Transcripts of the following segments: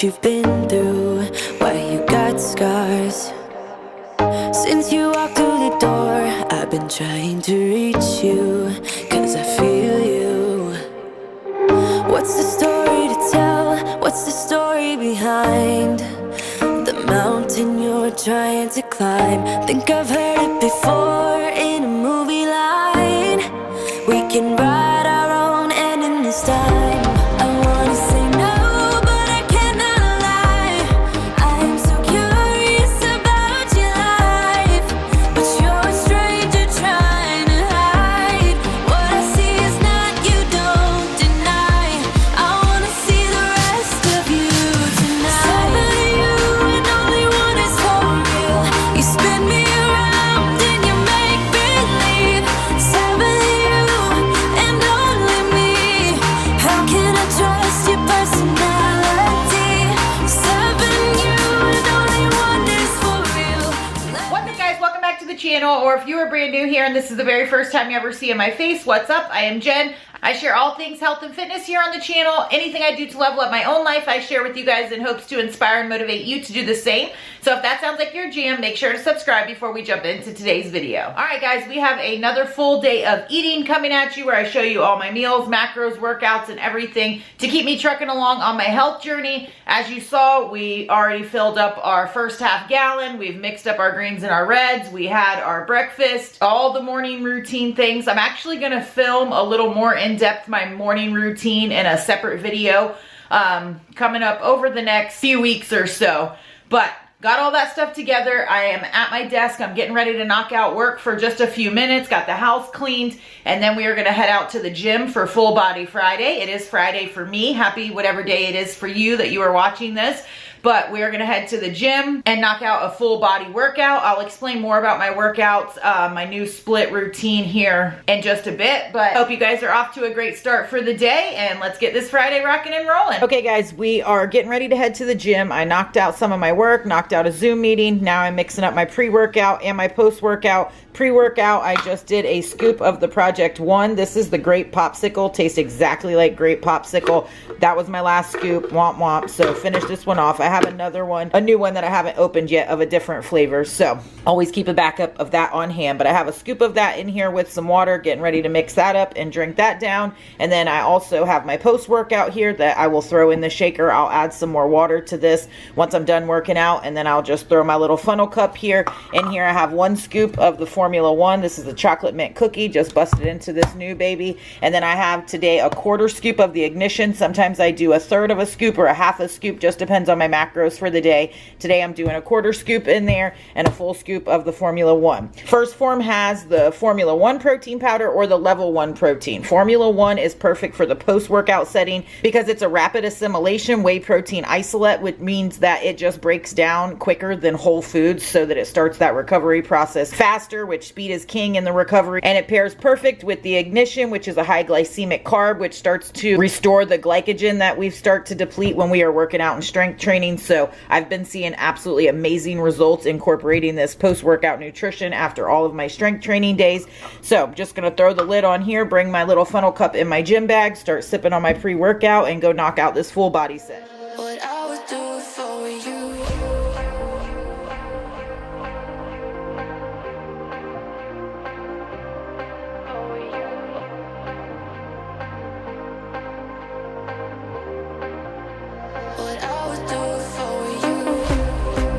you've been through, why you got scars. Since you walked through the door, I've been trying to reach you, 'cause I feel you. What's the story to tell? What's the story behind the mountain you're trying to climb? Think I've heard it before in a movie line. We can write our own ending this time. I wanna say no, but I cannot lie. I am so curious about your life, but you're a stranger trying to hide. What I see is not, you don't deny. I wanna see the rest of you tonight. Seven of you and only one is for real. You spin me around and you make believe. Seven of you and only me. How can I trust your personality? Seven you and only one is for real. What's up, guys? Welcome back to the channel, or if you are brand new here and this is the very first time you ever see my face, what's up? I am Jen. I share all things health and fitness here on the channel. Anything I do to level up my own life, I share with you guys in hopes to inspire and motivate you to do the same. So if that sounds like your jam, make sure to subscribe before we jump into today's video. All right, guys, we have another full day of eating coming at you where I show you all my meals, macros, workouts, and everything to keep me trucking along on my health journey. As you saw, we already filled up our first half gallon. We've mixed up our greens and our reds. We had our breakfast, all the morning routine things. I'm actually gonna film a little more in-depth my morning routine in a separate video coming up over the next few weeks or so. But got all that stuff together. I am at my desk. I'm getting ready to knock out work for just a few minutes. Got the house cleaned. And then we are going to head out to the gym for Full Body Friday. It is Friday for me. Happy whatever day it is for you that you are watching this. But we are going to head to the gym and knock out a full body workout. I'll explain more about my workouts, my new split routine here in just a bit. But I hope you guys are off to a great start for the day. And let's get this Friday rocking and rolling. Okay, guys, we are getting ready to head to the gym. I knocked out some of my work, knocked out a Zoom meeting. Now I'm mixing up my pre-workout and my post-workout. Pre-workout, I just did a scoop of the Project One. This is the grape popsicle. Tastes exactly like grape popsicle. That was my last scoop. Womp womp. So finish this one off. I have another one, a new one that I haven't opened yet of a different flavor. So always keep a backup of that on hand. But I have a scoop of that in here with some water, getting ready to mix that up and drink that down. And then I also have my post-workout here that I will throw in the shaker. I'll add some more water to this once I'm done working out. And then I'll just throw my little funnel cup here. In here I have one scoop of the Formula One. This is a chocolate mint cookie, just busted into this new baby. And then I have today a quarter scoop of the Ignition. Sometimes I do a third of a scoop or a half a scoop, just depends on my macros for the day. Today I'm doing a quarter scoop in there and a full scoop of the Formula One. First Phorm has the Formula One protein powder or the Level 1 protein. Formula One is perfect for the post-workout setting because it's a rapid assimilation whey protein isolate, which means that it just breaks down quicker than whole foods so that it starts that recovery process faster, which speed is king in the recovery. And it pairs perfect with the Ignition, which is a high glycemic carb, which starts to restore the glycogen that we start to deplete when we are working out and strength training. So I've been seeing absolutely amazing results incorporating this post-workout nutrition after all of my strength training days. So I'm just going to throw the lid on here, bring my little funnel cup in my gym bag, start sipping on my pre-workout, and go knock out this full body set. What I would do for you. What I would do for you. What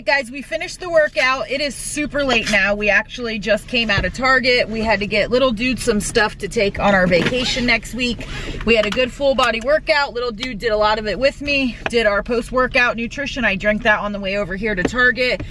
guys, we finished the workout. It is super late now. We actually just came out of Target. We had to get little dude some stuff to take on our vacation next week. We had a good full body workout. Little dude did a lot of it with me. Did our post-workout nutrition. I drank that on the way over here to Target.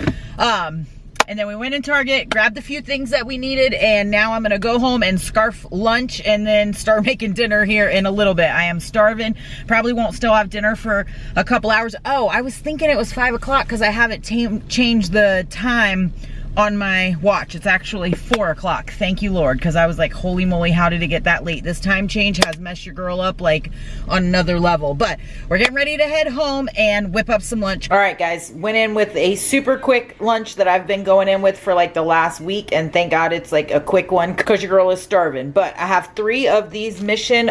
And then we went in Target, grabbed a few things that we needed, and now I'm gonna go home and scarf lunch and then start making dinner here in a little bit. I am starving. Probably won't still have dinner for a couple hours. Oh, I was thinking it was 5 o'clock because I haven't changed the time on my watch. It's actually 4 o'clock. Thank you, Lord, because I was like, holy moly, how did it get that late? This time change has messed your girl up like on another level. But we're getting ready to head home and whip up some lunch. All right, guys, went in with a super quick lunch that I've been going in with for like the last week, and thank God it's like a quick one because your girl is starving. But I have 3 of these Mission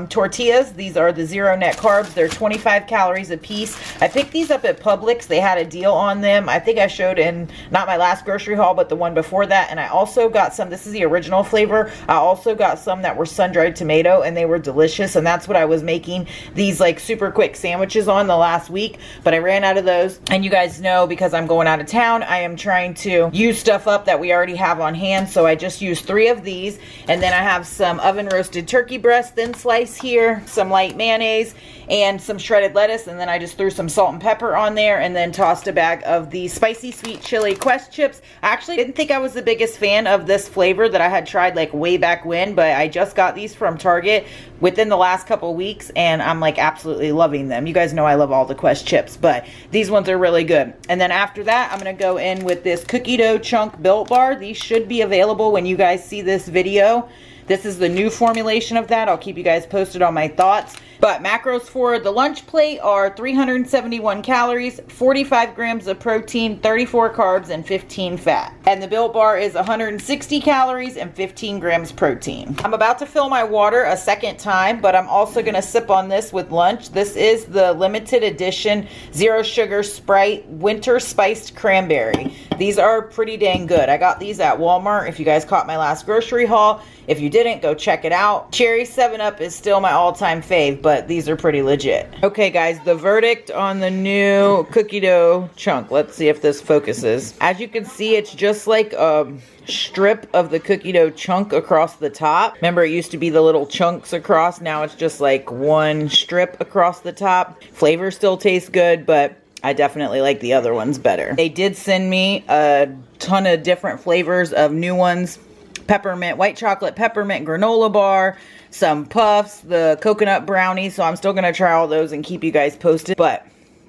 tortillas. These are the 0 net carbs. They're 25 calories a piece. I picked these up at Publix. They had a deal on them. I think I showed in not my last grocery haul, but the one before that. And I also got some, this is the original flavor. I also got some that were sun-dried tomato, and they were delicious, and that's what I was making these like super quick sandwiches on the last week, but I ran out of those. And you guys know, because I'm going out of town, I am trying to use stuff up that we already have on hand, so I just used 3 of these. And then I have some oven roasted turkey breast thin slice here, some light mayonnaise, and some shredded lettuce, and then I just threw some salt and pepper on there, and then tossed a bag of the spicy sweet chili Quest chips. I actually didn't think I was the biggest fan of this flavor that I had tried like way back when, but I just got these from Target within the last couple weeks, and I'm like absolutely loving them. You guys know I love all the Quest chips, but these ones are really good. And then after that, I'm gonna go in with this cookie dough chunk Built Bar. These should be available when you guys see this video. This is the new formulation of that. I'll keep you guys posted on my thoughts. But macros for the lunch plate are 371 calories, 45 grams of protein, 34 carbs, and 15 fat. And the Built Bar is 160 calories and 15 grams protein. I'm about to fill my water a second time, but I'm also gonna sip on this with lunch. This is the limited edition 0 sugar Sprite winter spiced cranberry. These are pretty dang good. I got these at Walmart. If you guys caught my last grocery haul, if you didn't, go check it out. Cherry 7-Up is still my all-time fave, but these are pretty legit. Okay, guys, the verdict on the new cookie dough chunk. Let's see if this focuses. As you can see, it's just like a strip of the cookie dough chunk across the top. Remember, it used to be the little chunks across. Now it's just like one strip across the top. Flavor still tastes good, but I definitely like the other ones better. They did send me a ton of different flavors of new ones. Peppermint, white chocolate peppermint granola bar, some puffs, the coconut brownie. So I'm still gonna try all those and keep you guys posted, but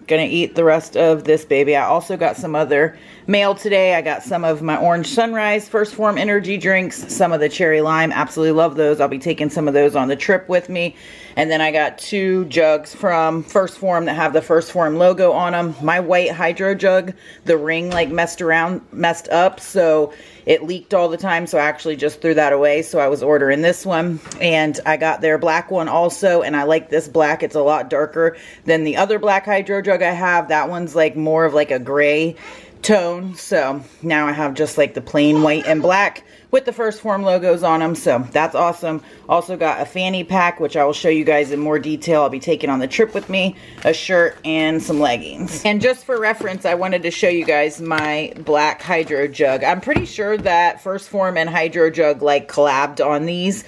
gonna eat the rest of this baby. I also got some other mail today. I got some of my Orange Sunrise First Form energy drinks, some of the cherry lime. Absolutely love those. I'll be taking some of those on the trip with me. And then I got 2 jugs from First Form that have the First Form logo on them. My white hydro jug, the ring like messed up, so it leaked all the time, so I actually just threw that away. So I was ordering this one, and I got their black one also, and I like this black. It's a lot darker than the other black hydro jug I have. That one's like more of like a gray tone, so now I have just like the plain white and black with the First Form logos on them, so that's awesome. Also got a fanny pack, which I will show you guys in more detail. I'll be taking on the trip with me, a shirt, and some leggings. And just for reference, I wanted to show you guys my black hydro jug. I'm pretty sure that First Form and hydro jug like collabed on these,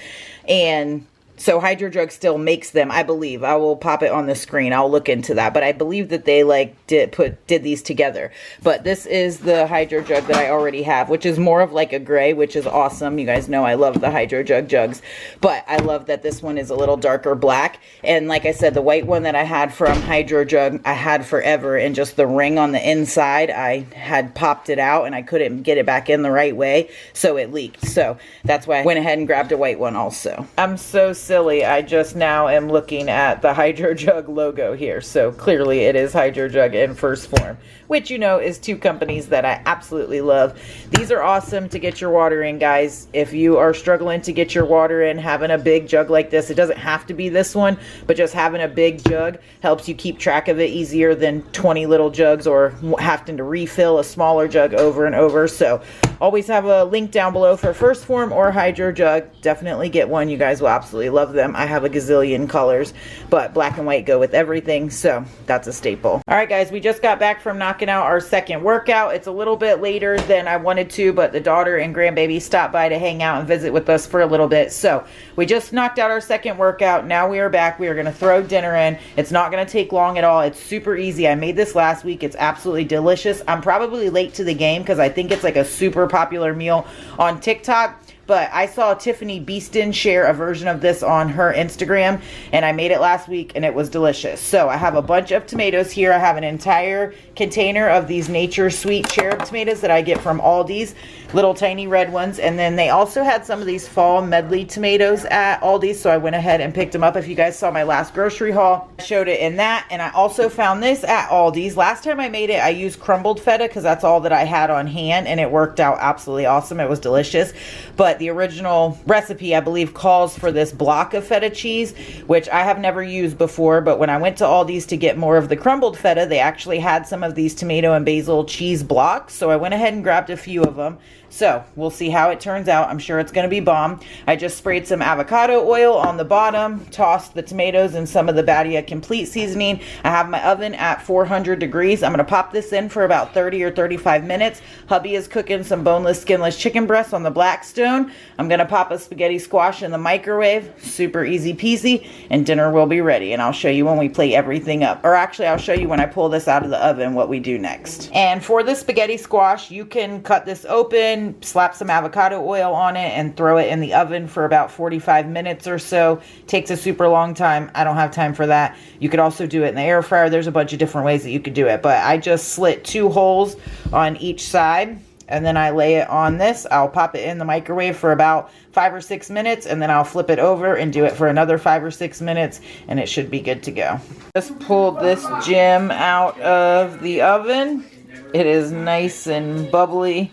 and so Hydro Jug still makes them, I believe. I will pop it on the screen. I'll look into that. But I believe that they like did these together. But this is the Hydro Jug that I already have, which is more of like a gray, which is awesome. You guys know I love the Hydro Jug jugs. But I love that this one is a little darker black. And like I said, the white one that I had from Hydro Jug, I had forever. And just the ring on the inside, I had popped it out and I couldn't get it back in the right way. So it leaked. So that's why I went ahead and grabbed a white one also. I'm so silly. I just now am looking at the Hydro Jug logo here. So clearly it is Hydro Jug in First Form, which you know is 2 companies that I absolutely love. These are awesome to get your water in, guys. If you are struggling to get your water in, having a big jug like this, it doesn't have to be this one, but just having a big jug helps you keep track of it easier than 20 little jugs or having to refill a smaller jug over and over. So always have a link down below for First Form or Hydro Jug. Definitely get one. You guys will absolutely love them. I have a gazillion colors, but black and white go with everything, so that's a staple. All right, guys, we just got back from knocking out our second workout. It's a little bit later than I wanted to, but the daughter and grandbaby stopped by to hang out and visit with us for a little bit. So we just knocked out our second workout. Now we are back. We are going to throw dinner in. It's not going to take long at all. It's super easy. I made this last week. It's absolutely delicious. I'm probably late to the game because I think it's like a super popular meal on TikTok. But I saw Tiffany Beeston share a version of this on her Instagram, and I made it last week, and it was delicious. So I have a bunch of tomatoes here. I have an entire container of these Nature Sweet Cherub tomatoes that I get from Aldi's, little tiny red ones. And then they also had some of these fall medley tomatoes at Aldi's, so I went ahead and picked them up. If you guys saw my last grocery haul, I showed it in that. And I also found this at Aldi's. Last time I made it, I used crumbled feta because that's all that I had on hand, and it worked out absolutely awesome. It was delicious. But the original recipe, I believe, calls for this block of feta cheese, which I have never used before. But when I went to Aldi's to get more of the crumbled feta, they actually had some of these tomato and basil cheese blocks. So I went ahead and grabbed a few of them. So we'll see how it turns out. I'm sure it's going to be bomb. I just sprayed some avocado oil on the bottom, tossed the tomatoes and some of the Badia Complete seasoning. I have my oven at 400 degrees. I'm going to pop this in for about 30 or 35 minutes. Hubby is cooking some boneless, skinless chicken breasts on the Blackstone. I'm going to pop a spaghetti squash in the microwave. Super easy peasy. And dinner will be ready. And I'll show you when we plate everything up. Or actually, I'll show you when I pull this out of the oven what we do next. And for the spaghetti squash, you can cut this open, slap some avocado oil on it, and throw it in the oven for about 45 minutes or so. Takes a super long time. I don't have time for that. You could also do it in the air fryer. There's a bunch of different ways that you could do it, but I just slit 2 holes on each side, and then I lay it on this. I'll pop it in the microwave for about 5 or 6 minutes, and then I'll flip it over and do it for another 5 or 6 minutes, and it should be good to go. Just pulled this gem out of the oven. It is nice and bubbly.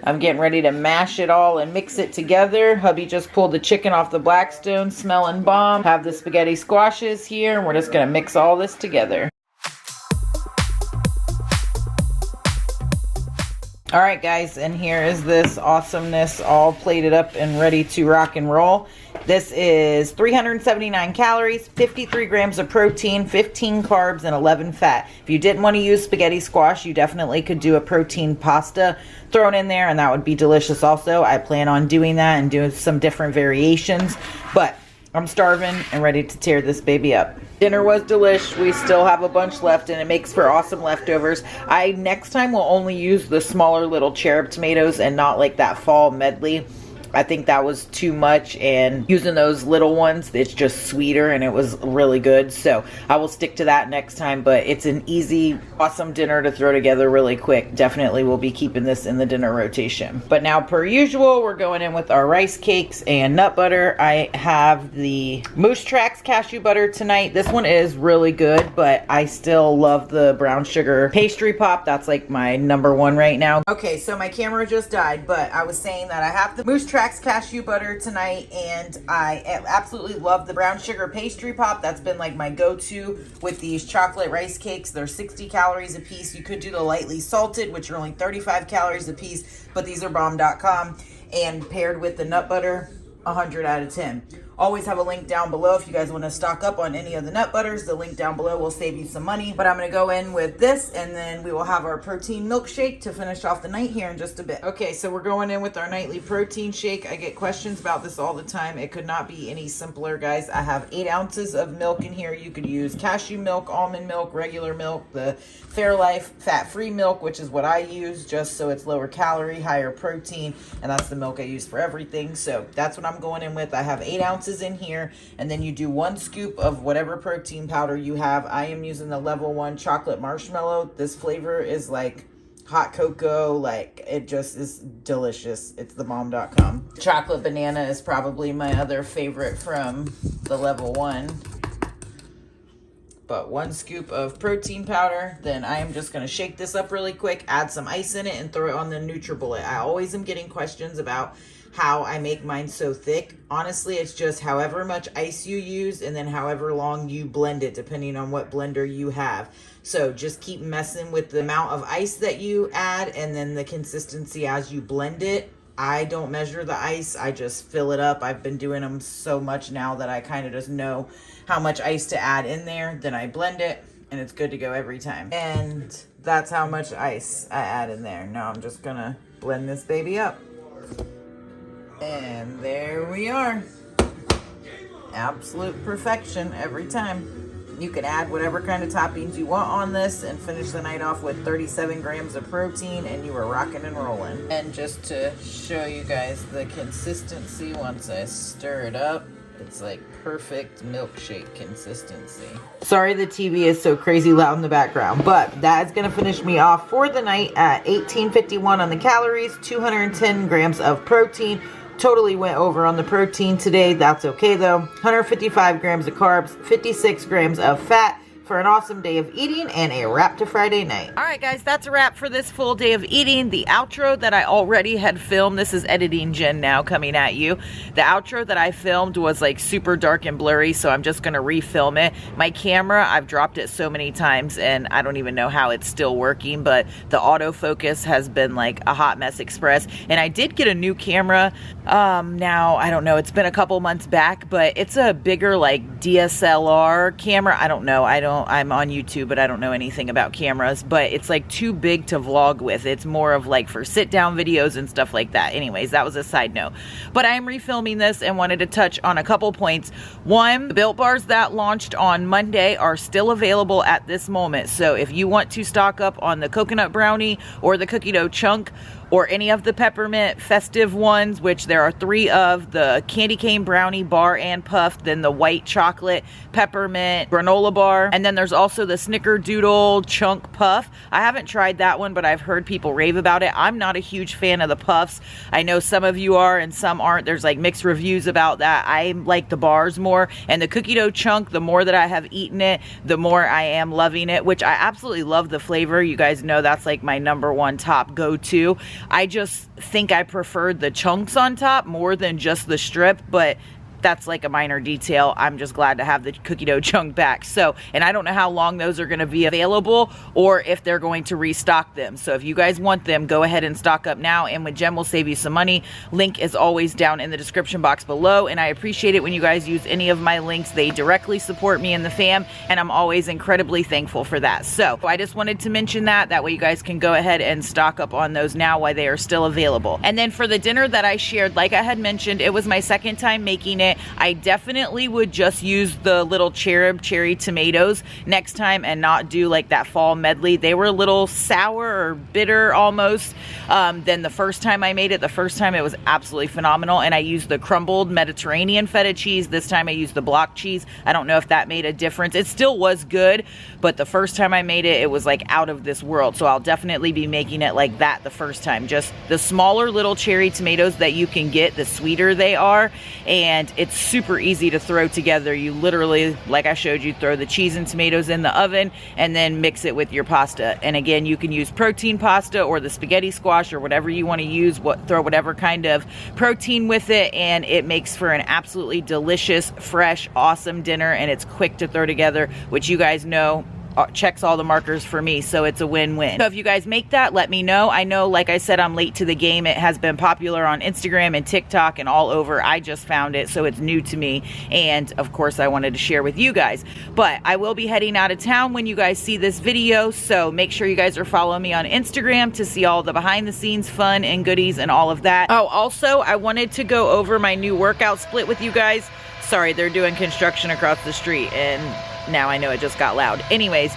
I'm getting ready to mash it all and mix it together. Hubby just pulled the chicken off the Blackstone, smelling bomb. Have the spaghetti squashes here, and we're just going to mix all this together. All right, guys, and here is this awesomeness all plated up and ready to rock and roll. This is 379 calories, 53 grams of protein, 15 carbs, and 11 fat. If you didn't want to use spaghetti squash, you definitely could do a protein pasta thrown in there, and that would be delicious also. I plan on doing that and doing some different variations, but I'm starving and ready to tear this baby up. Dinner was delish. We still have a bunch left, and it makes for awesome leftovers. I next time will only use the smaller little cherub tomatoes and not like that fall medley. I think that was too much, and using those little ones, it's just sweeter, and it was really good. So I will stick to that next time, but it's an easy, awesome dinner to throw together really quick. Definitely will be keeping this in the dinner rotation. But now, per usual, we're going in with our rice cakes and nut butter. I have the Moose Tracks cashew butter tonight. This one is really good, but I still love the brown sugar pastry pop. That's like my #1 right now. Okay, so my camera just died, but I was saying that I have the Moose Tracks cashew butter tonight, and I absolutely love the brown sugar pastry pop. That's been like my go-to with these chocolate rice cakes. They're 60 calories a piece. You could do the lightly salted, which are only 35 calories a piece, but these are bomb.com, and paired with the nut butter, 100 out of 10. Always have a link down below if you guys want to stock up on any of the nut butters. The link down below will save you some money. But I'm going to go in with this, and then we will have our protein milkshake to finish off the night here in just a bit. Okay, so we're going in with our nightly protein shake. I get questions about this all the time. It could not be any simpler, guys. I have 8 ounces of milk in here. You could use cashew milk, almond milk, regular milk, the Fairlife fat-free milk, which is what I use, just so it's lower calorie, higher protein, and that's the milk I use for everything. So that's what I'm going in with. I have 8 ounces in here, and then you do 1 scoop of whatever protein powder you have. I am using the level 1 chocolate marshmallow. This flavor is like hot cocoa, like it just is delicious. It's the bomb.com. Chocolate banana is probably my other favorite from the level 1. But 1 scoop of protein powder. Then I am just going to shake this up really quick, add some ice in it, and throw it on the NutriBullet. I always am getting questions about how I make mine so thick. Honestly, it's just however much ice you use, and then however long you blend it, depending on what blender you have. So just keep messing with the amount of ice that you add, and then the consistency as you blend it. I don't measure the ice. I just fill it up. I've been doing them so much now that I kind of just know how much ice to add in there. Then I blend it and it's good to go every time. And that's how much ice I add in there. Now I'm just gonna blend this baby up. And there we are. Absolute perfection every time. You can add whatever kind of toppings you want on this and finish the night off with 37 grams of protein and you are rocking and rolling. And just to show you guys the consistency once I stir it up, it's like perfect milkshake consistency. Sorry the TV is so crazy loud in the background, but that is gonna finish me off for the night at 1851 on the calories, 210 grams of protein. Totally went over on the protein today. That's okay though. 155 grams of carbs, 56 grams of fat for an awesome day of eating and a wrap to Friday night. All right, guys, that's a wrap for this full day of eating. The outro that I already had filmed, this is editing Jen now coming at you. The outro that I filmed was like super dark and blurry, so I'm just gonna refilm it. My camera, I've dropped it so many times and I don't even know how it's still working, but the autofocus has been like a hot mess express. And I did get a new camera. Now, I don't know, it's been a couple months back, but it's a bigger like DSLR camera. I don't know, I'm on YouTube, but I don't know anything about cameras, but it's like too big to vlog with. It's more of like for sit down videos and stuff like that. Anyways, that was a side note, but I am refilming this and wanted to touch on a couple points. One, the Built Bars that launched on Monday are still available at this moment. So if you want to stock up on the coconut brownie or the cookie dough chunk, or any of the peppermint festive ones, which there are 3 of, the candy cane brownie bar and puff, then the white chocolate peppermint granola bar, and then there's also the snickerdoodle chunk puff. I haven't tried that one, but I've heard people rave about it. I'm not a huge fan of the puffs. I know some of you are and some aren't. There's like mixed reviews about that. I like the bars more, and the cookie dough chunk, the more that I have eaten it, the more I am loving it, which I absolutely love the flavor. You guys know that's like my #1 top go-to. I just think I preferred the chunks on top more than just the strip, but that's like a minor detail. I'm just glad to have the cookie dough chunk back. So, and I don't know how long those are going to be available or if they're going to restock them. So if you guys want them, go ahead and stock up now. And with Jen will save you some money. Link is always down in the description box below. And I appreciate it when you guys use any of my links. They directly support me and the fam. And I'm always incredibly thankful for that. So I just wanted to mention that. That way you guys can go ahead and stock up on those now while they are still available. And then for the dinner that I shared, like I had mentioned, it was my second time making it. I definitely would just use the little cherry tomatoes next time and not do like that fall medley. They were a little sour or bitter almost than the first time I made it. The first time it was absolutely phenomenal, and I used the crumbled Mediterranean feta cheese. This time I used the block cheese. I don't know if that made a difference. It still was good, but the first time I made it, it was like out of this world. So I'll definitely be making it like that the first time. Just the smaller little cherry tomatoes that you can get, the sweeter they are, and it's super easy to throw together. You literally, like I showed you, throw the cheese and tomatoes in the oven and then mix it with your pasta. And again, you can use protein pasta or the spaghetti squash or whatever you want to use. Throw whatever kind of protein with it, and it makes for an absolutely delicious, fresh, awesome dinner, and it's quick to throw together, which you guys know checks all the markers for me, so it's a win-win. So if you guys make that, let me know. I know, like I said, I'm late to the game. It has been popular on Instagram and TikTok and all over. I just found it, so it's new to me, and of course I wanted to share with you guys. But I will be heading out of town when you guys see this video, so make sure you guys are following me on Instagram to see all the behind-the-scenes fun and goodies and all of that. Oh, also, I wanted to go over my new workout split with you guys. Sorry, they're doing construction across the street, and now I know it just got loud. Anyways,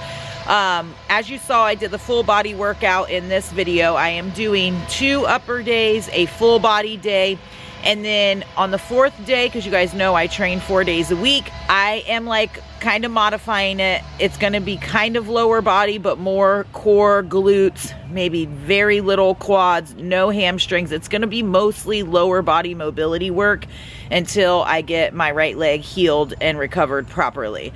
as you saw, I did the full body workout in this video. I am doing 2 upper days, a full body day, and then on the 4th day, because you guys know I train 4 days a week, I am like kind of modifying it. It's going to be kind of lower body, but more core, glutes, maybe very little quads, no hamstrings. It's going to be mostly lower body mobility work until I get my right leg healed and recovered properly,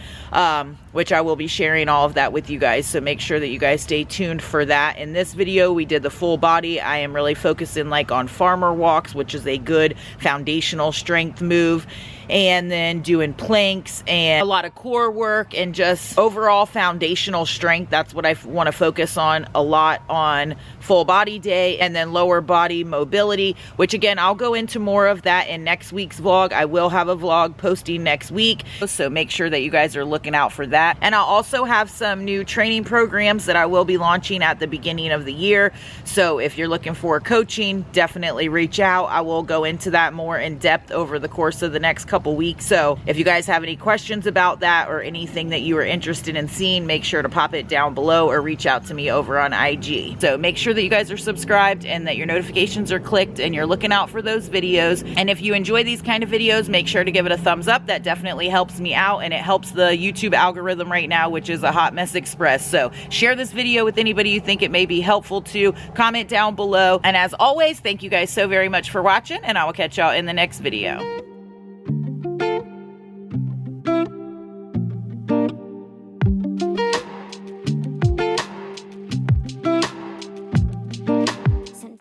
which I will be sharing all of that with you guys. So make sure that you guys stay tuned for that. In this video, we did the full body. I am really focusing like on farmer walks, which is a good foundational strength move. and then doing planks and a lot of core work and just overall foundational strength. That's what I want to focus on a lot on full body day, and then lower body mobility, which again, I'll go into more of that in next week's vlog. I will have a vlog posting next week, so make sure that you guys are looking out for that. And I'll also have some new training programs that I will be launching at the beginning of the year. So if you're looking for coaching, definitely reach out. I will go into that more in depth over the course of the next couple weeks. So if you guys have any questions about that or anything that you are interested in seeing, make sure to pop it down below or reach out to me over on IG. So make sure that you guys are subscribed and that your notifications are clicked and you're looking out for those videos. And if you enjoy these kind of videos, make sure to give it a thumbs up. That definitely helps me out, and it helps the YouTube algorithm right now, which is a hot mess express. So share this video with anybody you think it may be helpful to. Comment down below. And as always, thank you guys so very much for watching, and I will catch y'all in the next video.